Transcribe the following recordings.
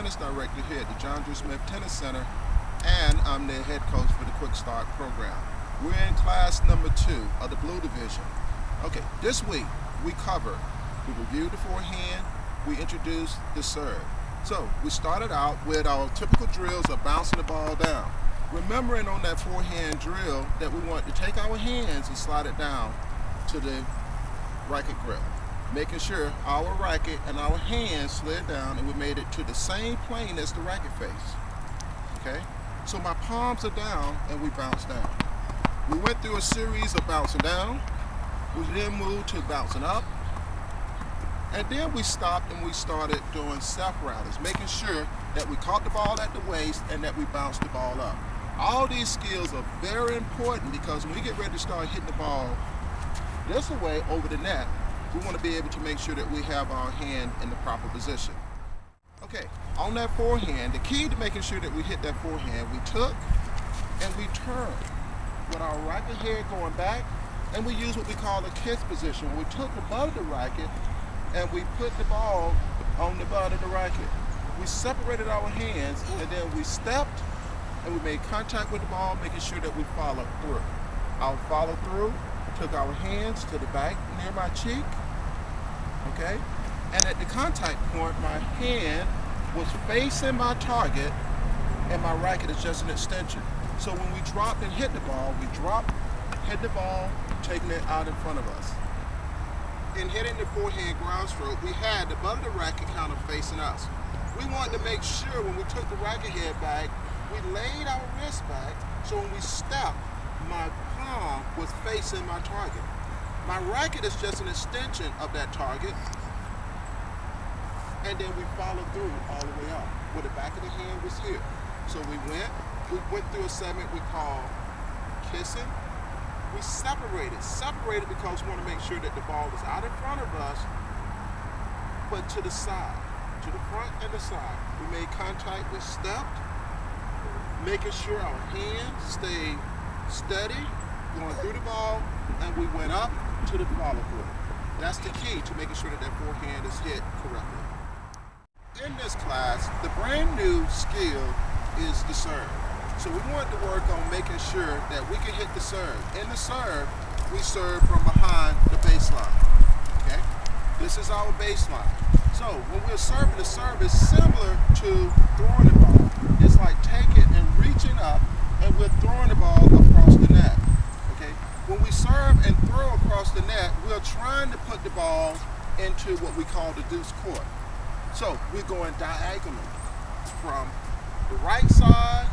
tennis director here at the John Drew Smith Tennis Center, and I'm the head coach for the Quickstart program. We're in class number 2 of the Blue Division. Okay, this week we reviewed the forehand, we introduced the serve. So we started out with our typical drills of bouncing the ball down. Remembering on that forehand drill that we want to take our hands and slide it down to the racket grip. Making sure our racket and our hands slid down and we made it to the same plane as the racket face. Okay? So my palms are down and we bounce down. We went through a series of bouncing down. We then moved to bouncing up. And then we stopped and we started doing self rallies, making sure that we caught the ball at the waist and that we bounced the ball up. All these skills are very important because when we get ready to start hitting the ball this way over the net, we want to be able to make sure that we have our hand in the proper position. Okay, on that forehand, the key to making sure that we hit that forehand, we took and we turned with our racket head going back, and we use what we call a kiss position. We took the butt of the racket and we put the ball on the butt of the racket. We separated our hands and then we stepped and we made contact with the ball, making sure that we followed through. I'll follow through, took our hands to the back near my cheek, okay? And at the contact point, my hand was facing my target and my racket is just an extension. So when we dropped and hit the ball, we dropped, hit the ball, taking it out in front of us. In hitting the forehand ground stroke, we had the butt of the racket kind of facing us. We wanted to make sure when we took the racket head back, we laid our wrist back, so when we stepped, my palm was facing my target. My racket is just an extension of that target, and then we followed through all the way up, where the back of the hand was here. So we went through a segment we call kissing. We separated because we want to make sure that the ball was out in front of us, but to the side, to the front and the side. We made contact, we stepped, making sure our hands stayed steady, going through the ball, and we went up to the follow through. That's the key to making sure that that forehand is hit correctly. In this class, the brand new skill is the serve. So we wanted to work on making sure that we can hit the serve. In the serve, we serve from behind the baseline. Okay? This is our baseline. So when we're serving, the serve is similar to throwing the ball. It's like taking and reaching up, and we're throwing the ball across the net. Okay? When we serve and throw across the net, we're trying to put the ball into what we call the deuce court. So we're going diagonally from the right side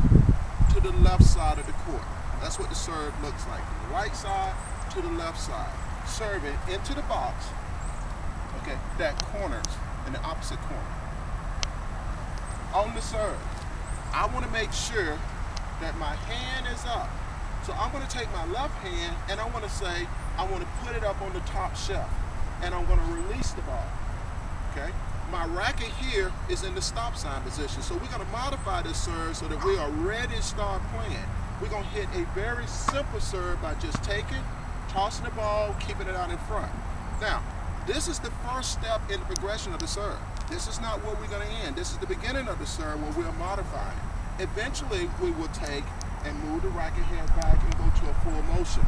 to the left side of the court. That's what the serve looks like. From the right side to the left side. Serving into the box, okay, that corners in the opposite corner. On the serve, I want to make sure that my hand is up. So I'm going to take my left hand and I want to say, I want to put it up on the top shelf and I'm going to release the ball, okay? My racket here is in the stop sign position. So we're going to modify this serve so that we are ready to start playing. We're going to hit a very simple serve by just taking, tossing the ball, keeping it out in front. Now, this is the first step in the progression of the serve. This is not where we're going to end. This is the beginning of the serve where we're modifying. Eventually, we will take and move the racket head back and go to a full motion.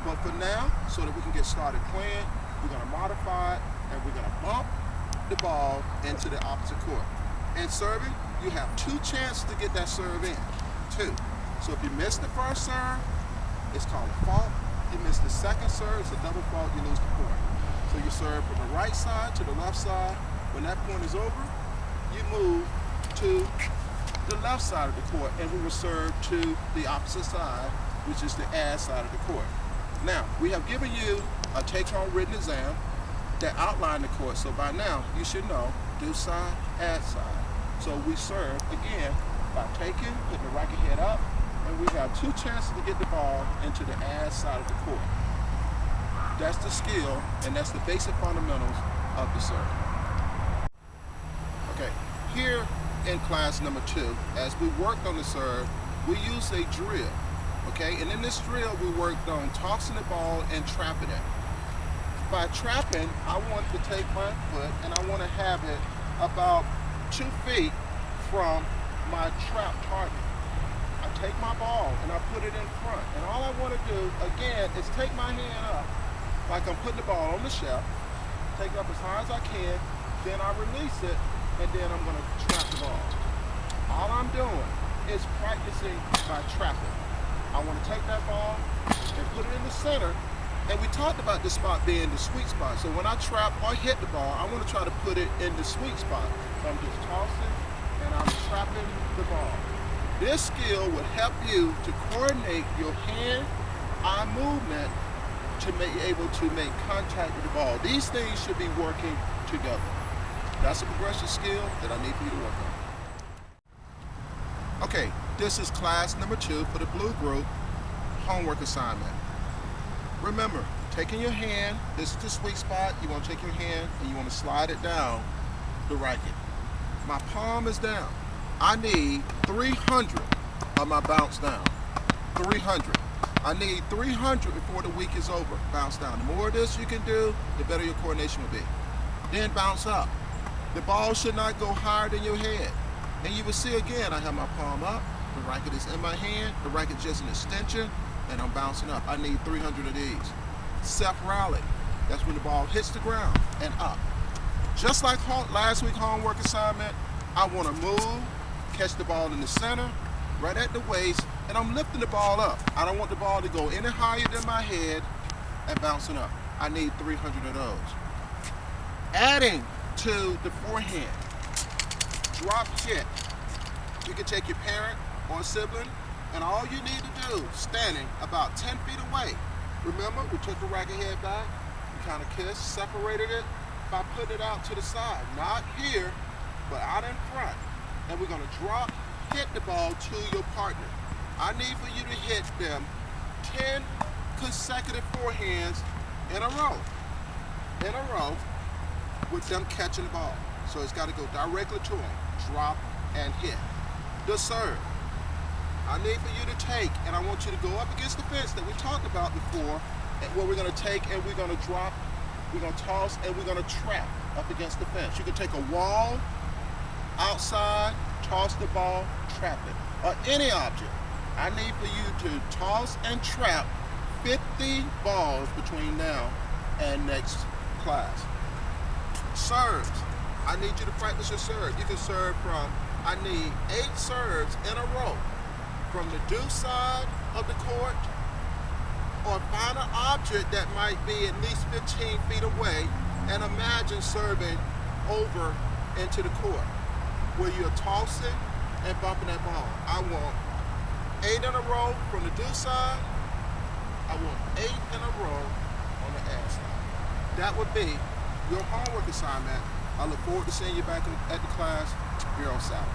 But for now, so that we can get started playing, we're going to modify it and we're going to bump the ball into the opposite court. In serving, you have 2 chances to get that serve in. 2. So if you miss the first serve, it's called a fault. You miss the second serve, it's a double fault, you lose the point. So you serve from the right side to the left side. When that point is over, you move to the left side of the court and we will serve to the opposite side, which is the add side of the court. Now, we have given you a take-home written exam that outline the court, so by now you should know do side, add side. So we serve again by taking, putting the racket head up, and we have 2 chances to get the ball into the add side of the court. That's the skill, and that's the basic fundamentals of the serve. Okay, here in class number 2, as we worked on the serve, we used a drill. Okay, and in this drill we worked on tossing the ball and trapping it. By trapping, I want to take my foot and I want to have it about 2 feet from my trap target. I take my ball and I put it in front. And all I want to do, again, is take my hand up, like I'm putting the ball on the shelf, take it up as high as I can, then I release it, and then I'm going to trap the ball. All I'm doing is practicing by trapping. I want to take that ball and put it in the center. And we talked about this spot being the sweet spot. So when I trap or hit the ball, I want to try to put it in the sweet spot. So I'm just tossing and I'm trapping the ball. This skill would help you to coordinate your hand-eye movement to be able to make contact with the ball. These things should be working together. That's a progression skill that I need for you to work on. Okay, this is class number 2 for the blue group, homework assignment. Remember, taking your hand, this is the sweet spot, you want to take your hand and you want to slide it down the racket. My palm is down. I need 300 of my bounce down. 300. I need 300 before the week is over. Bounce down. The more of this you can do, the better your coordination will be. Then bounce up. The ball should not go higher than your head. And you will see again, I have my palm up, the racket is in my hand, the racket is just an extension, and I'm bouncing up. I need 300 of these. Self-rally. That's when the ball hits the ground and up. Just like last week's homework assignment, I want to move, catch the ball in the center, right at the waist, and I'm lifting the ball up. I don't want the ball to go any higher than my head and bouncing up. I need 300 of those. Adding to the forehand, drop hit. You can take your parent or sibling, and all you need to do, standing about 10 feet away. Remember, we took the racket head back, we kind of kissed, separated it by putting it out to the side. Not here, but out in front. And we're gonna drop, hit the ball to your partner. I need for you to hit them 10 consecutive forehands in a row, with them catching the ball. So it's gotta go directly to them, drop and hit. The serve. I need for you to take, and I want you to go up against the fence that we talked about before, and where we're gonna take and we're gonna drop, we're gonna toss, and we're gonna trap up against the fence. You can take a wall, outside, toss the ball, trap it, or any object. I need for you to toss and trap 50 balls between now and next class. Serves. I need you to practice your serve. You can serve from, I need 8 serves in a row, from the deuce side of the court, or find an object that might be at least 15 feet away, and imagine serving over into the court, where you're tossing and bumping that ball. I want 8 in a row from the deuce side. I want 8 in a row on the ass side. That would be your homework assignment. I look forward to seeing you back at the class here on Saturday.